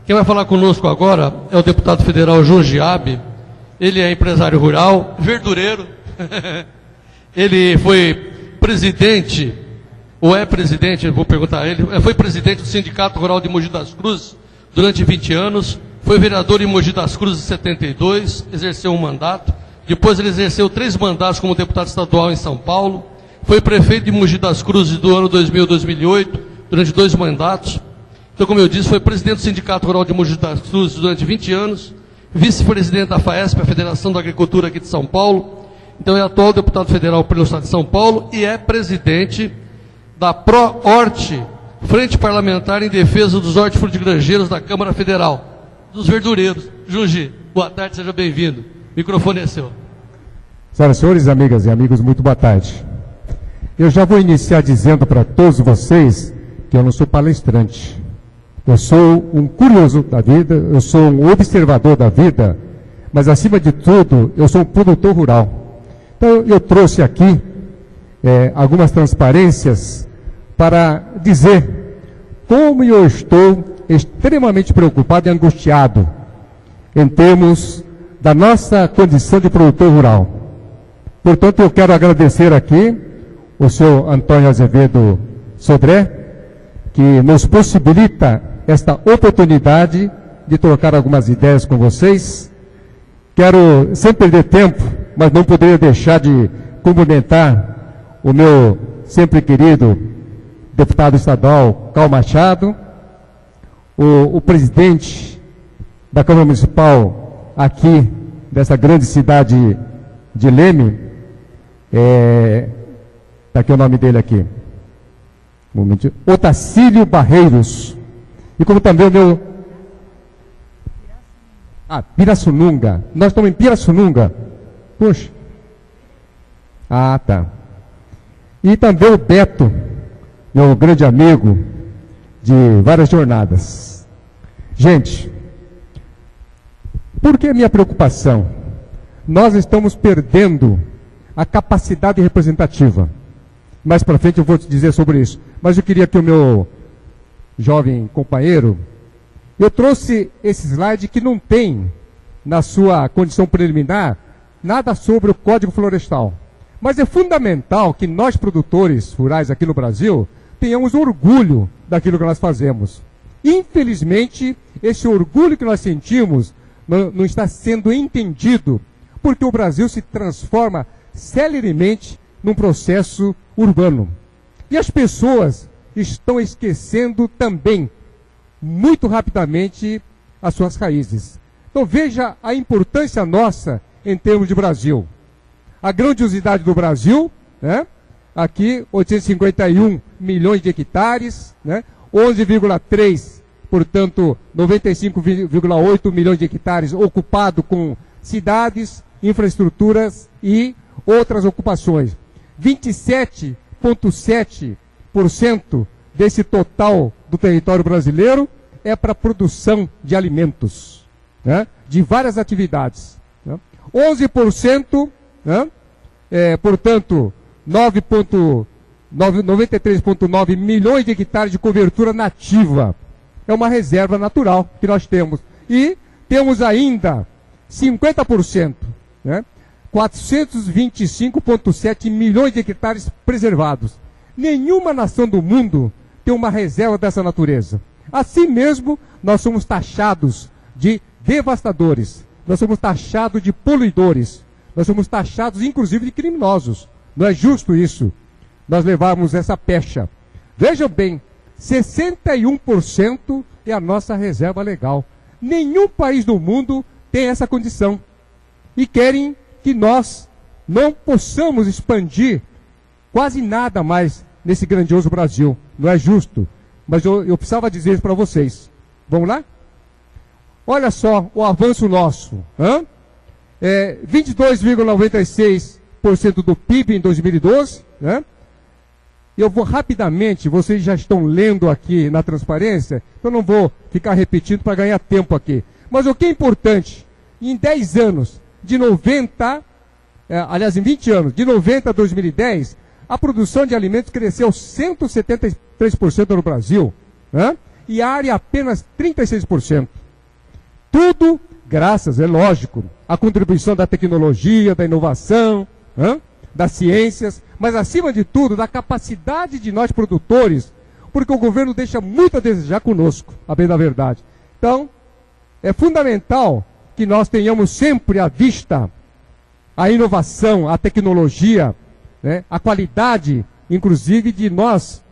Quem vai falar conosco agora é o deputado federal João Giabe. Ele é empresário rural, verdureiro. Ele foi presidente, ou é presidente, vou perguntar a ele, foi presidente do Sindicato Rural de Mogi das Cruzes durante 20 anos, foi vereador em Mogi das Cruzes em 72, exerceu um mandato, depois ele exerceu 3 mandatos como deputado estadual em São Paulo, foi prefeito de Mogi das Cruzes do ano 2000 a 2008, durante 2 mandatos. Então, como eu disse, foi presidente do Sindicato Rural de Mogi das Cruzes durante 20 anos, vice-presidente da FAESP, a Federação da Agricultura aqui de São Paulo. Então, é atual deputado federal pelo Estado de São Paulo e é presidente da ProHorte, Frente Parlamentar em Defesa dos Hortifrutigranjeiros da Câmara Federal, dos verdureiros. Jungi, boa tarde, seja bem-vindo. O microfone é seu. Senhoras e senhores, amigas e amigos, muito boa tarde. Eu já vou iniciar dizendo para todos vocês que eu não sou palestrante. Eu sou um curioso da vida, eu sou um observador da vida, mas acima de tudo, eu sou um produtor rural. Então, eu trouxe aqui algumas transparências para dizer como eu estou extremamente preocupado e angustiado em termos da nossa condição de produtor rural. Portanto, eu quero agradecer aqui o senhor Antônio Azevedo Sodré, que nos possibilita esta oportunidade de trocar algumas ideias com vocês. Quero, sem perder tempo, mas não poderia deixar de cumprimentar o meu sempre querido deputado estadual, Carl Machado, o presidente da Câmara Municipal aqui dessa grande cidade de Leme, está aqui o nome dele aqui, Otacílio Barreiros, e como também o meu... Pirassununga. Nós estamos em Pirassununga. Puxa. Tá. E também o Beto, meu grande amigo de várias jornadas. Gente, por que a minha preocupação? Nós estamos perdendo a capacidade representativa. Mais para frente eu vou te dizer sobre isso. Mas eu queria que o meu jovem companheiro, eu trouxe esse slide que não tem na sua condição preliminar nada sobre o Código Florestal. Mas é fundamental que nós, produtores rurais aqui no Brasil, tenhamos orgulho daquilo que nós fazemos. Infelizmente, esse orgulho que nós sentimos não está sendo entendido, porque o Brasil se transforma celeremente num processo urbano. E as pessoas estão esquecendo também, muito rapidamente, as suas raízes. Então veja a importância nossa em termos de Brasil. A grandiosidade do Brasil, né? Aqui 851 milhões de hectares, né? 11,3, portanto 95,8 milhões de hectares ocupado com cidades, infraestruturas e outras ocupações. 27,7% desse total do território brasileiro é para a produção de alimentos, né? De várias atividades. Né? 11%, né? Portanto, 93,9 milhões de hectares de cobertura nativa. É uma reserva natural que nós temos. E temos ainda 50%, né? 425,7 milhões de hectares preservados. Nenhuma nação do mundo tem uma reserva dessa natureza. Assim mesmo, nós somos taxados de devastadores, nós somos taxados de poluidores, nós somos taxados, inclusive, de criminosos. Não é justo isso, nós levarmos essa pecha. Vejam bem, 61% é a nossa reserva legal. Nenhum país do mundo tem essa condição. E querem que nós não possamos expandir quase nada mais nesse grandioso Brasil. Não é justo. Mas eu precisava dizer isso para vocês. Vamos lá? Olha só o avanço nosso. 22,96% do PIB em 2012. Né? Eu vou rapidamente, vocês já estão lendo aqui na transparência, então não vou ficar repetindo para ganhar tempo aqui. Mas o que é importante, em 10 anos, de 90, aliás, em 20 anos, de 90 a 2010, a produção de alimentos cresceu 173% no Brasil, né? E a área apenas 36%. Tudo graças, é lógico, à contribuição da tecnologia, da inovação, das ciências, mas acima de tudo, da capacidade de nós produtores, porque o governo deixa muito a desejar conosco, a bem da verdade. Então, é fundamental que nós tenhamos sempre à vista a inovação, a tecnologia, né, a qualidade, inclusive, de nós,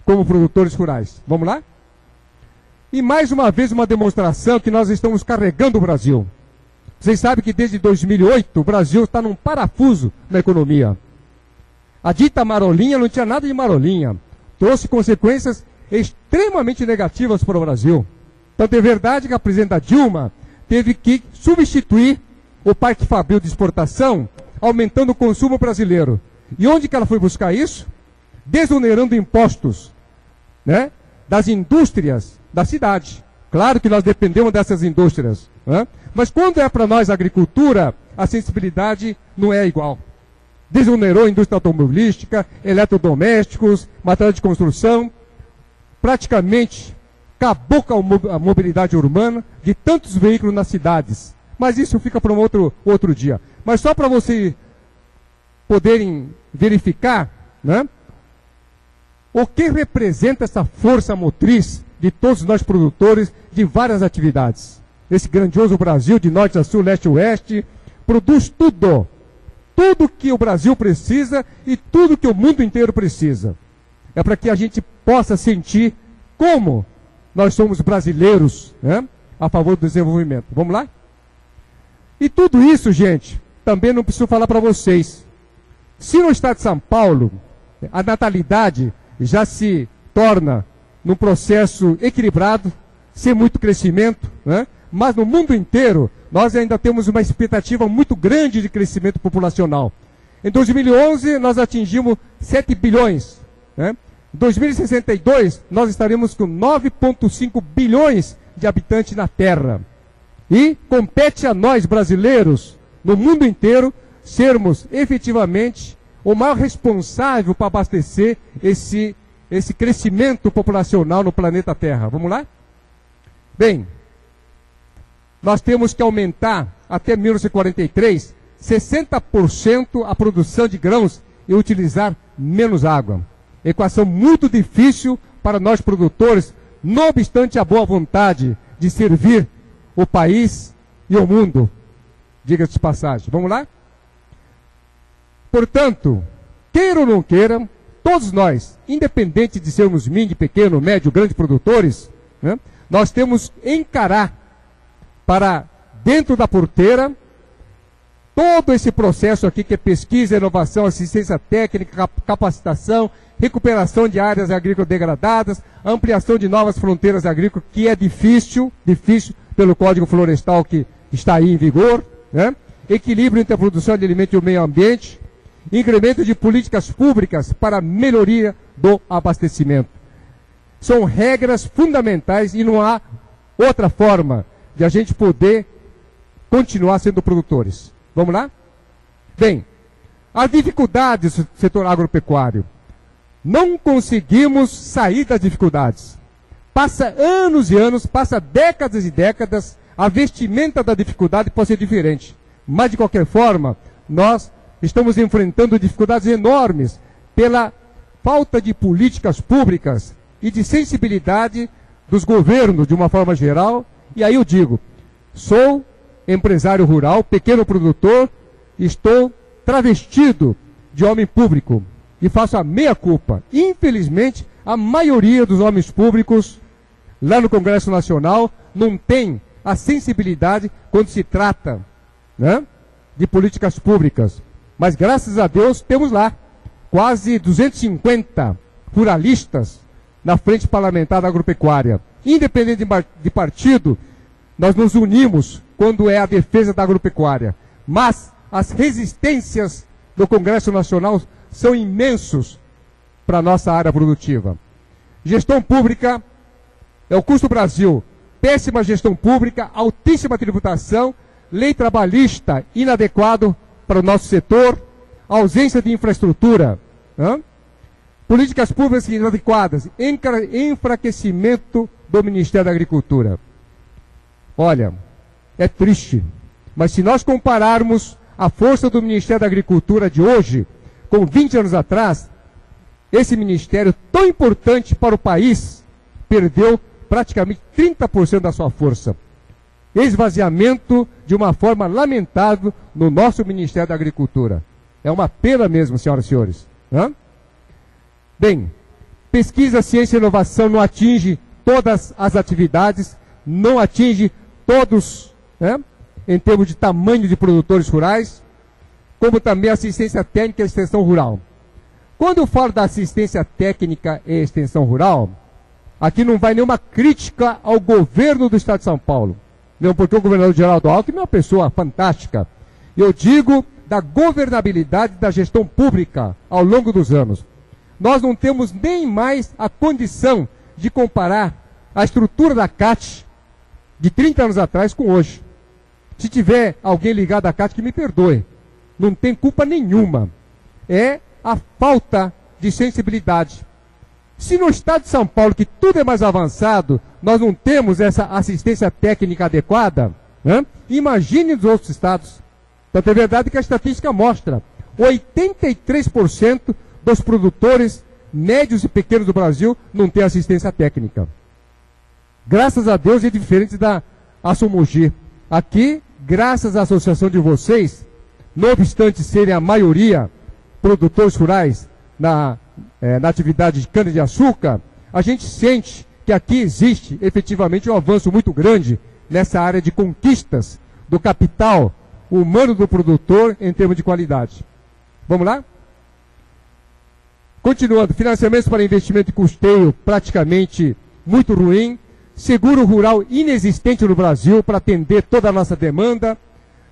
como produtores rurais. Vamos lá? E mais uma vez uma demonstração que nós estamos carregando o Brasil. Vocês sabem que desde 2008 o Brasil está num parafuso na economia. A dita marolinha não tinha nada de marolinha. Trouxe consequências extremamente negativas para o Brasil. Tanto é verdade que a presidenta Dilma teve que substituir o parque fabril de exportação, aumentando o consumo brasileiro. E onde que ela foi buscar isso? Desonerando impostos, né, das indústrias da cidade. Claro que nós dependemos dessas indústrias, né? Mas quando é para nós a agricultura, a sensibilidade não é igual. Desonerou a indústria automobilística, eletrodomésticos, material de construção, praticamente acabou com a mobilidade urbana de tantos veículos nas cidades. Mas isso fica para um outro dia. Mas só para vocês poderem verificar, né, o que representa essa força motriz de todos nós produtores de várias atividades. Esse grandioso Brasil, de norte a sul, leste a oeste, produz tudo. Tudo que o Brasil precisa e tudo que o mundo inteiro precisa. É para que a gente possa sentir como nós somos brasileiros, né, a favor do desenvolvimento. Vamos lá? E tudo isso, gente, também não preciso falar para vocês. Se no estado de São Paulo a natalidade já se torna num processo equilibrado, sem muito crescimento, né, mas no mundo inteiro nós ainda temos uma expectativa muito grande de crescimento populacional. Em 2011 nós atingimos 7 bilhões. Né? Em 2062 nós estaremos com 9,5 bilhões de habitantes na Terra. E compete a nós brasileiros, no mundo inteiro, sermos efetivamente o maior responsável para abastecer esse crescimento populacional no planeta Terra. Vamos lá? Bem, nós temos que aumentar até 1943 60% a produção de grãos e utilizar menos água. Equação muito difícil para nós produtores, não obstante a boa vontade de servir o país e o mundo. Diga-se de passagem. Vamos lá? Portanto, queira ou não queira, todos nós, independente de sermos mini, pequeno, médio, grande produtores, né, nós temos que encarar para dentro da porteira todo esse processo aqui que é pesquisa, inovação, assistência técnica, capacitação, recuperação de áreas agrícolas degradadas, ampliação de novas fronteiras agrícolas, que é difícil pelo Código Florestal que está aí em vigor, né? Equilíbrio entre a produção de alimentos e o meio ambiente, incremento de políticas públicas para a melhoria do abastecimento. São regras fundamentais e não há outra forma de a gente poder continuar sendo produtores. Vamos lá? Bem, as dificuldades do setor agropecuário. Não conseguimos sair das dificuldades. Passa anos e anos, passa décadas e décadas, a vestimenta da dificuldade pode ser diferente. Mas, de qualquer forma, nós estamos enfrentando dificuldades enormes pela falta de políticas públicas e de sensibilidade dos governos, de uma forma geral. E aí eu digo, sou empresário rural, pequeno produtor, estou travestido de homem público e faço a meia-culpa. Infelizmente, a maioria dos homens públicos lá no Congresso Nacional não tem a sensibilidade quando se trata, né, de políticas públicas. Mas graças a Deus temos lá quase 250 ruralistas na frente parlamentar da agropecuária. Independente de partido, nós nos unimos quando é a defesa da agropecuária. Mas as resistências do Congresso Nacional são imensos para a nossa área produtiva. Gestão pública é o custo Brasil. Péssima gestão pública, altíssima tributação, lei trabalhista inadequado para o nosso setor, ausência de infraestrutura, né? Políticas públicas inadequadas, enfraquecimento do Ministério da Agricultura. Olha, é triste. Mas se nós compararmos a força do Ministério da Agricultura de hoje com 20 anos atrás, esse ministério tão importante para o país perdeu praticamente 30% da sua força. Esvaziamento de uma forma lamentável no nosso Ministério da Agricultura. É uma pena mesmo, senhoras e senhores. Bem, pesquisa, ciência e inovação não atinge todas as atividades, não atinge todos, em termos de tamanho de produtores rurais, como também assistência técnica e extensão rural. Quando eu falo da assistência técnica e extensão rural, aqui não vai nenhuma crítica ao governo do Estado de São Paulo. Não, porque o governador Geraldo Alckmin é uma pessoa fantástica. Eu digo da governabilidade da gestão pública ao longo dos anos. Nós não temos nem mais a condição de comparar a estrutura da CAT de 30 anos atrás com hoje. Se tiver alguém ligado à CAT, que me perdoe. Não tem culpa nenhuma. É a falta de sensibilidade. Se no Estado de São Paulo, que tudo é mais avançado, nós não temos essa assistência técnica adequada, imagine nos outros estados. Tanto é verdade que a estatística mostra 83% dos produtores médios e pequenos do Brasil não têm assistência técnica. Graças a Deus é diferente da Assomogi. Aqui, graças à associação de vocês, não obstante serem a maioria produtores rurais na atividade de cana-de-açúcar, a gente sente que aqui existe efetivamente um avanço muito grande nessa área de conquistas do capital humano do produtor em termos de qualidade. Vamos lá? Continuando, financiamentos para investimento e custeio praticamente muito ruim, seguro rural inexistente no Brasil para atender toda a nossa demanda.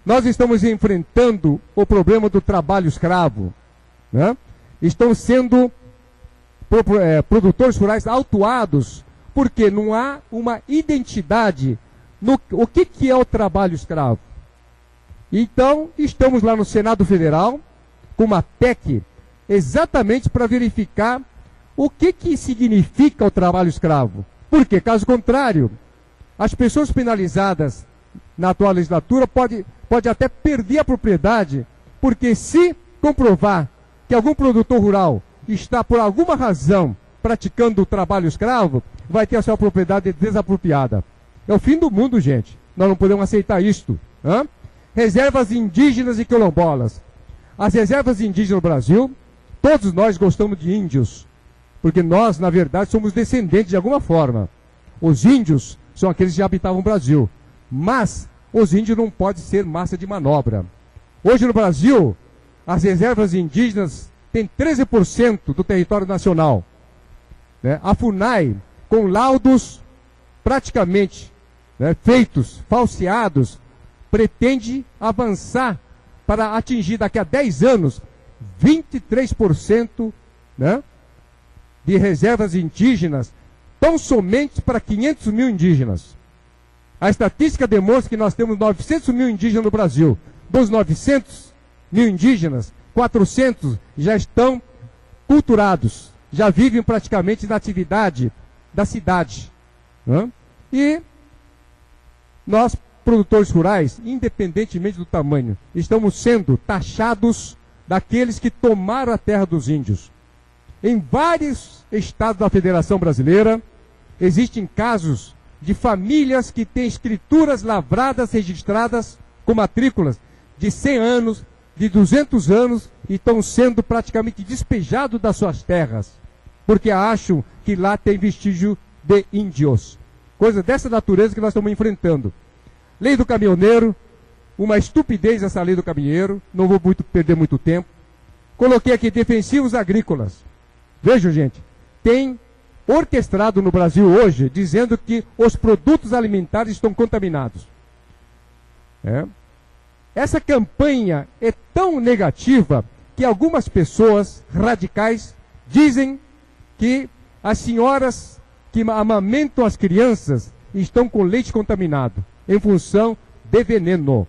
Nós estamos enfrentando o problema do trabalho escravo. Estão sendo produtores rurais autuados porque não há uma identidade no o que é o trabalho escravo. Então, estamos lá no Senado Federal com uma PEC exatamente para verificar o que significa o trabalho escravo. Porque, caso contrário, as pessoas penalizadas na atual legislatura pode até perder a propriedade, porque se comprovar que algum produtor rural está, por alguma razão, praticando o trabalho escravo, vai ter a sua propriedade desapropriada. É o fim do mundo, gente. Nós não podemos aceitar isto. Reservas indígenas e quilombolas. As reservas indígenas no Brasil, todos nós gostamos de índios, porque nós, na verdade, somos descendentes de alguma forma. Os índios são aqueles que habitavam o Brasil, mas os índios não podem ser massa de manobra. Hoje no Brasil, as reservas indígenas têm 13% do território nacional. A FUNAI, com laudos praticamente feitos, falseados, pretende avançar para atingir daqui a 10 anos 23% de reservas indígenas, tão somente para 500 mil indígenas. A estatística demonstra que nós temos 900 mil indígenas no Brasil. Dos 900 mil indígenas, 400 já estão culturados, já vivem praticamente na atividade da cidade. E nós, produtores rurais, independentemente do tamanho, estamos sendo taxados daqueles que tomaram a terra dos índios. Em vários estados da Federação Brasileira, existem casos de famílias que têm escrituras lavradas, registradas com matrículas de 100 anos, de 200 anos, e estão sendo praticamente despejados das suas terras, porque acham que lá tem vestígio de índios. Coisa dessa natureza que nós estamos enfrentando. Lei do caminhoneiro, uma estupidez essa lei do caminhoneiro, não vou perder muito tempo. Coloquei aqui defensivos agrícolas. Vejam, gente, tem orquestrado no Brasil hoje, dizendo que os produtos alimentares estão contaminados. Essa campanha é tão negativa que algumas pessoas radicais dizem que as senhoras que amamentam as crianças estão com leite contaminado, em função de veneno.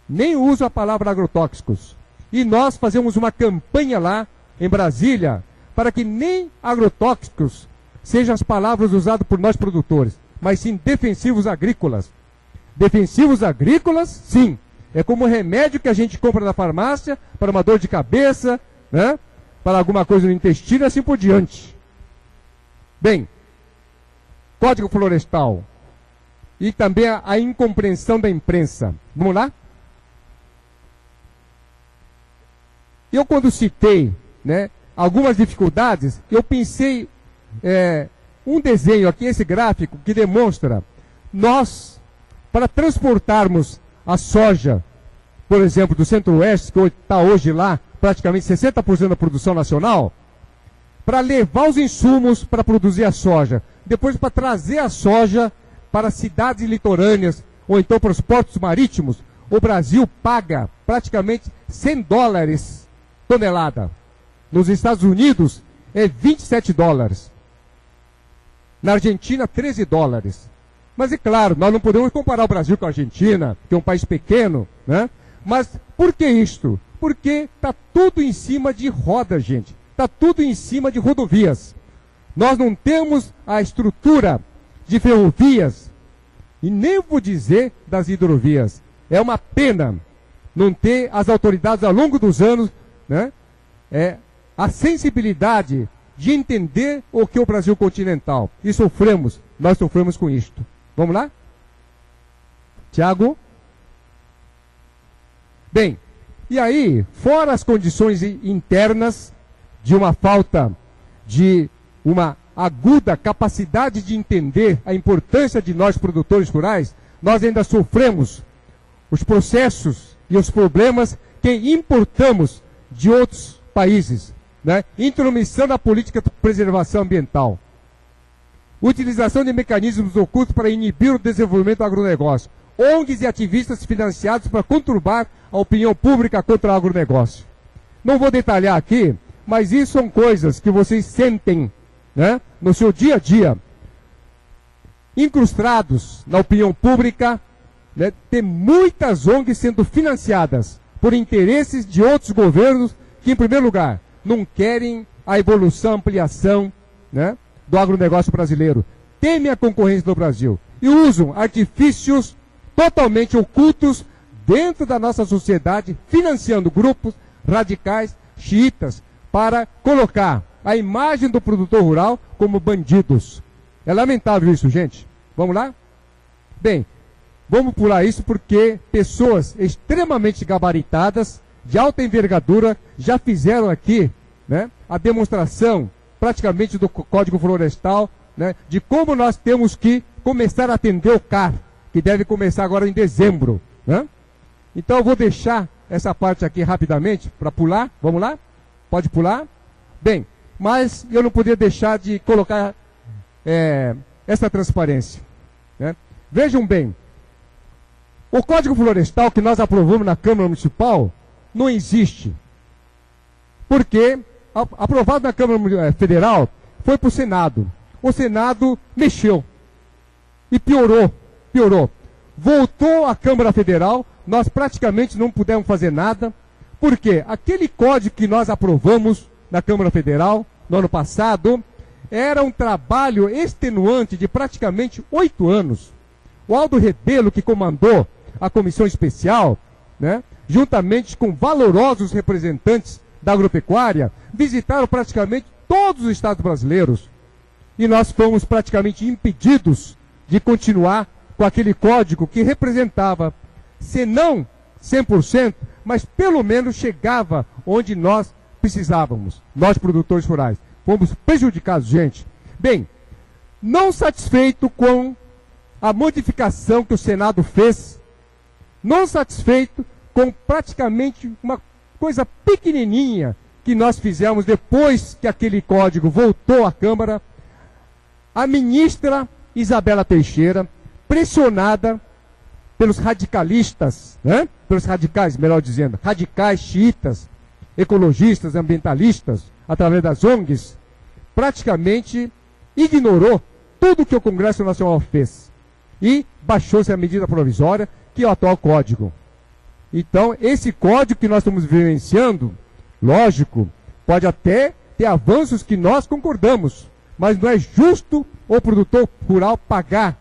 Nem uso a palavra agrotóxicos. E nós fazemos uma campanha lá em Brasília para que nem agrotóxicos sejam as palavras usadas por nós produtores, mas sim defensivos agrícolas. Defensivos agrícolas, sim. É como remédio que a gente compra na farmácia para uma dor de cabeça, né? Para alguma coisa no intestino e assim por diante. Bem, Código Florestal e também a incompreensão da imprensa. Vamos lá? Eu, quando citei, né, algumas dificuldades, eu pensei um desenho aqui, esse gráfico, que demonstra nós, para transportarmos a soja, por exemplo, do Centro-Oeste, que está hoje lá, praticamente 60% da produção nacional, para levar os insumos para produzir a soja, depois para trazer a soja para cidades litorâneas, ou então para os portos marítimos, o Brasil paga praticamente $100 tonelada. Nos Estados Unidos é $27. Na Argentina, $13. Mas é claro, nós não podemos comparar o Brasil com a Argentina, que é um país pequeno, né? Mas por que isto? Porque está tudo em cima de rodas, gente. Está tudo em cima de rodovias. Nós não temos a estrutura de ferrovias, e nem vou dizer das hidrovias. É uma pena não ter as autoridades ao longo dos anos, né, a sensibilidade de entender o que é o Brasil continental. E nós sofremos com isto. Vamos lá? Tiago? Bem, e aí, fora as condições internas de uma falta de uma aguda capacidade de entender a importância de nós produtores rurais, nós ainda sofremos os processos e os problemas que importamos de outros países, né? Intromissão na política de preservação ambiental, utilização de mecanismos ocultos para inibir o desenvolvimento do agronegócio, ONGs e ativistas financiados para conturbar a opinião pública contra o agronegócio. Não vou detalhar aqui, mas isso são coisas que vocês sentem, né, no seu dia a dia, incrustados na opinião pública, né? Tem muitas ONGs sendo financiadas por interesses de outros governos que, em primeiro lugar, não querem a evolução, ampliação, né, do agronegócio brasileiro, temem a concorrência do Brasil e usam artifícios totalmente ocultos dentro da nossa sociedade, financiando grupos radicais, xiitas, para colocar a imagem do produtor rural como bandidos. É lamentável isso, gente. Vamos lá? Bem, vamos pular isso porque pessoas extremamente gabaritadas, de alta envergadura, já fizeram aqui, né, a demonstração praticamente do Código Florestal, né, de como nós temos que começar a atender o CAR, que deve começar agora em dezembro, né? Então eu vou deixar essa parte aqui rapidamente para pular. Vamos lá? Pode pular? Bem, mas eu não podia deixar de colocar essa transparência, né? Vejam bem, o Código Florestal que nós aprovamos na Câmara Municipal não existe, porque aprovado na Câmara Federal foi para o Senado. O Senado mexeu e piorou. Voltou à Câmara Federal, nós praticamente não pudemos fazer nada, porque aquele código que nós aprovamos na Câmara Federal no ano passado era um trabalho extenuante de praticamente 8 anos. O Aldo Rebelo, que comandou a comissão especial, né, juntamente com valorosos representantes da agropecuária, visitaram praticamente todos os estados brasileiros. E nós fomos praticamente impedidos de continuar com aquele código que representava, se não 100%, mas pelo menos chegava onde nós precisávamos, nós produtores rurais. Fomos prejudicados, gente. Bem, não satisfeito com a modificação que o Senado fez, não satisfeito com praticamente uma coisa pequenininha que nós fizemos depois que aquele código voltou à Câmara, a ministra Isabela Teixeira, pressionada pelos radicalistas, né? Pelos radicais, melhor dizendo, radicais, xiitas, ecologistas, ambientalistas, através das ONGs, praticamente ignorou tudo que o Congresso Nacional fez e baixou-se a medida provisória, que é o atual código. Então, esse código que nós estamos vivenciando, lógico, pode até ter avanços que nós concordamos, mas não é justo o produtor rural pagar,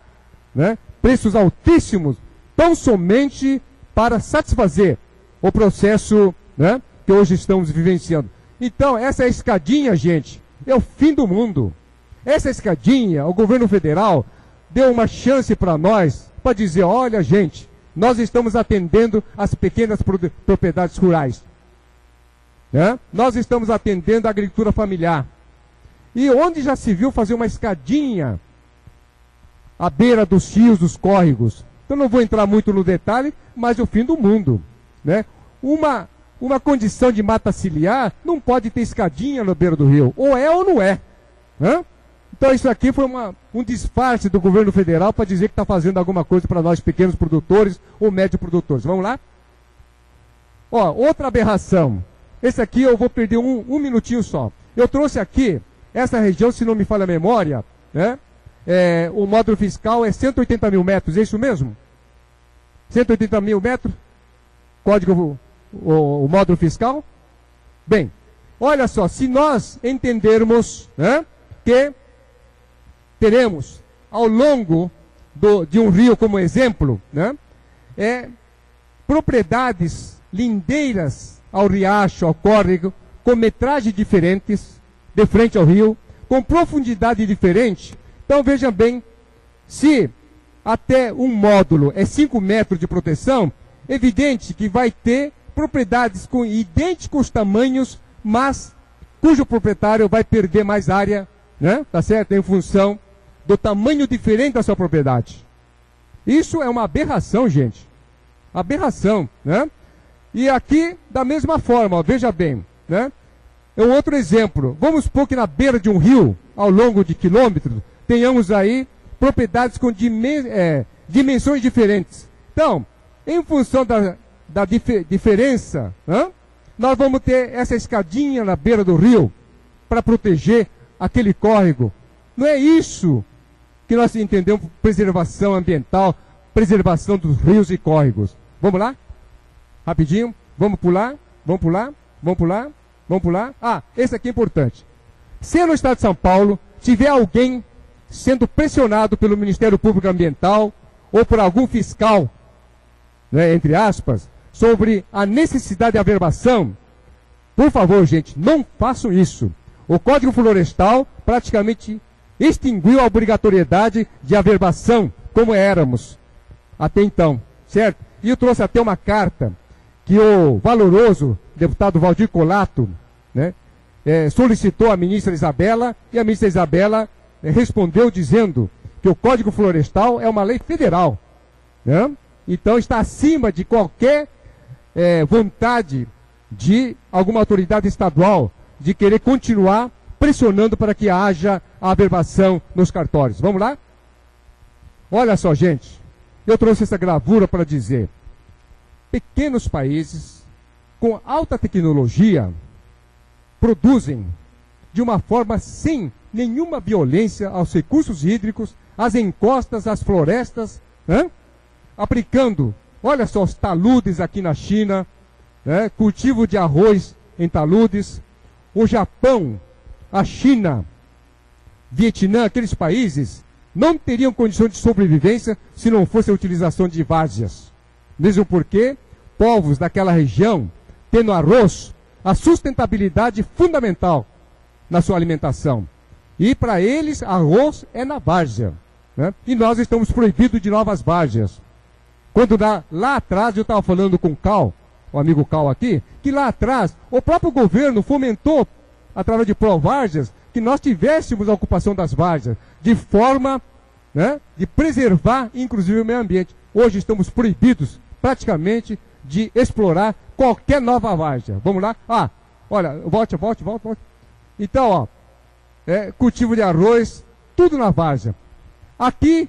né, preços altíssimos tão somente para satisfazer o processo, né, que hoje estamos vivenciando. Então, essa escadinha, gente, é o fim do mundo. Essa escadinha, o governo federal deu uma chance para nós, para dizer, olha, gente, nós estamos atendendo as pequenas propriedades rurais. Né? Nós estamos atendendo a agricultura familiar. E onde já se viu fazer uma escadinha à beira dos rios, dos córregos? Então não vou entrar muito no detalhe, mas é o fim do mundo. Né? Uma condição de mata ciliar não pode ter escadinha na beira do rio. Ou é ou não é. Né? Então isso aqui foi um disfarce do governo federal para dizer que está fazendo alguma coisa para nós pequenos produtores ou médios produtores. Vamos lá? Ó, outra aberração. Esse aqui eu vou perder um minutinho só. Eu trouxe aqui, essa região, se não me falha a memória, né? O módulo fiscal é 180 mil metros, é isso mesmo? 180 mil metros? Código, o módulo fiscal? Bem, olha só, se nós entendermos, né, que teremos ao longo de um rio como exemplo, né, propriedades lindeiras ao riacho, ao córrego, com metragens diferentes, de frente ao rio, com profundidade diferente. Então vejam bem, se até um módulo é 5 metros de proteção, evidente que vai ter propriedades com idênticos tamanhos, mas cujo proprietário vai perder mais área, né? Tá certo? Em função do tamanho diferente da sua propriedade. Isso é uma aberração, gente. Aberração, né? E aqui, da mesma forma, ó, veja bem, né? É um outro exemplo. Vamos supor que na beira de um rio, ao longo de quilômetros, tenhamos aí propriedades com dimensões diferentes. Então, em função da diferença, né, nós vamos ter essa escadinha na beira do rio para proteger aquele córrego. Não é isso que nós entendemos por preservação ambiental, preservação dos rios e córregos. Vamos lá? Rapidinho. Vamos pular? Vamos pular? Vamos pular? Vamos pular? Ah, esse aqui é importante. Se no estado de São Paulo tiver alguém sendo pressionado pelo Ministério Público Ambiental ou por algum fiscal, né, entre aspas, sobre a necessidade de averbação, por favor, gente, não façam isso. O Código Florestal praticamente extinguiu a obrigatoriedade de averbação, como éramos até então, certo? E eu trouxe até uma carta que o valoroso deputado Valdir Colato, né, solicitou à ministra Isabela, e a ministra Isabela respondeu dizendo que o Código Florestal é uma lei federal, né? Então está acima de qualquer vontade de alguma autoridade estadual de querer continuar pressionando para que haja a averbação nos cartórios. Vamos lá? Olha só, gente, eu trouxe essa gravura para dizer: pequenos países com alta tecnologia produzem de uma forma sem nenhuma violência aos recursos hídricos, às encostas, às florestas, né? Aplicando, olha só, os taludes aqui na China, né? Cultivo de arroz em taludes. O Japão, a China, Vietnã, aqueles países não teriam condições de sobrevivência se não fosse a utilização de várzeas. Mesmo porque povos daquela região, tendo arroz, a sustentabilidade fundamental na sua alimentação. E para eles, arroz é na várzea, né? E nós estamos proibidos de novas várzeas. Quando lá atrás, eu estava falando com o Cal, o amigo Cal aqui, que lá atrás o próprio governo fomentou, através de pró-várzeas, que nós tivéssemos a ocupação das várzeas, de forma, né, de preservar, inclusive, o meio ambiente. Hoje estamos proibidos, praticamente, de explorar qualquer nova várzea. Vamos lá? Ah, olha, volte. Então, ó, cultivo de arroz, tudo na várzea. Aqui,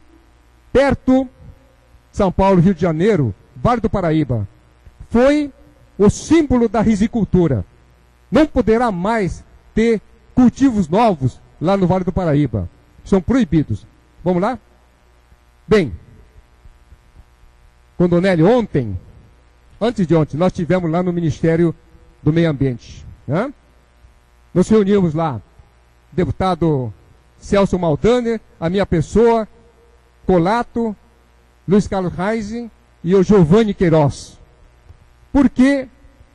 perto, São Paulo, Rio de Janeiro, Vale do Paraíba, foi o símbolo da risicultura. Não poderá mais ter cultivos novos lá no Vale do Paraíba. São proibidos. Vamos lá? Bem, Condonelli, antes de ontem, nós tivemos lá no Ministério do Meio Ambiente, né? Nos reunimos lá, deputado Celso Maldaner, a minha pessoa, Colato, Luiz Carlos Reis e o Giovanni Queiroz. Por que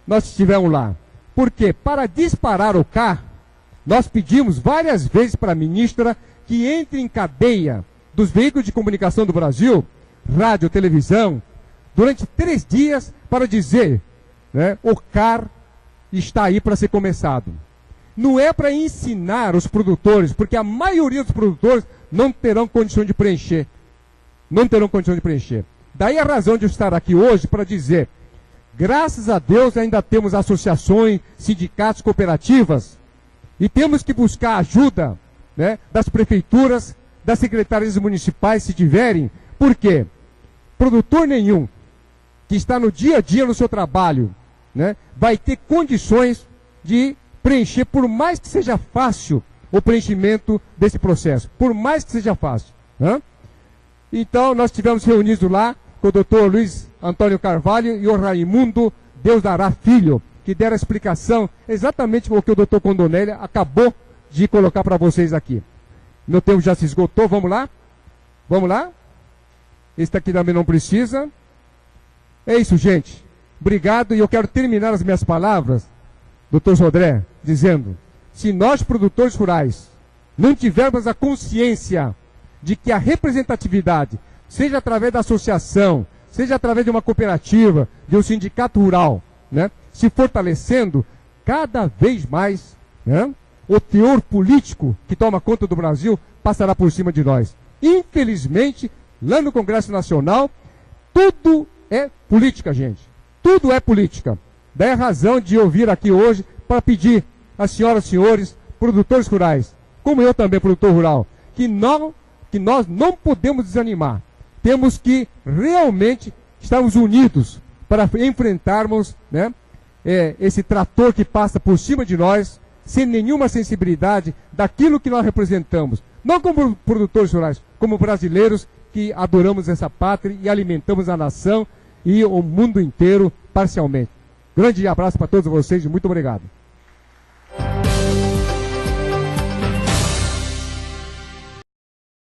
nós estivemos lá? Porque para disparar o carro, nós pedimos várias vezes para a ministra que entre em cadeia dos veículos de comunicação do Brasil, rádio, televisão, durante 3 dias para dizer, né, o CAR está aí para ser começado. Não é para ensinar os produtores, porque a maioria dos produtores não terão condição de preencher. Não terão condição de preencher. Daí a razão de eu estar aqui hoje para dizer, graças a Deus ainda temos associações, sindicatos, cooperativas, e temos que buscar ajuda, né, das prefeituras, das secretarias municipais, se tiverem. Por quê? Produtor nenhum que está no dia a dia no seu trabalho, né, vai ter condições de preencher, por mais que seja fácil o preenchimento desse processo, por mais que seja fácil, né? Então nós tivemos reunidos lá com o doutor Luiz Antônio Carvalho e o Raimundo Deus dará Filho, que deram a explicação exatamente o que o doutor Condonelli acabou de colocar para vocês aqui. Meu tempo já se esgotou, vamos lá? Vamos lá? Esse aqui também não precisa. É isso, gente. Obrigado, e eu quero terminar as minhas palavras, doutor Sodré, dizendo, se nós produtores rurais não tivermos a consciência de que a representatividade, seja através da associação, seja através de uma cooperativa, de um sindicato rural, né, se fortalecendo, cada vez mais, né, o teor político que toma conta do Brasil passará por cima de nós. Infelizmente, lá no Congresso Nacional, tudo é política, gente. Tudo é política. Daí a razão de eu vir aqui hoje para pedir às senhoras e senhores, produtores rurais, como eu também, produtor rural, que nós não podemos desanimar. Temos que realmente estarmos unidos para enfrentarmos, né, esse trator que passa por cima de nós, sem nenhuma sensibilidade daquilo que nós representamos. Não como produtores rurais, como brasileiros que adoramos essa pátria e alimentamos a nação e o mundo inteiro parcialmente. Grande abraço para todos vocês e muito obrigado.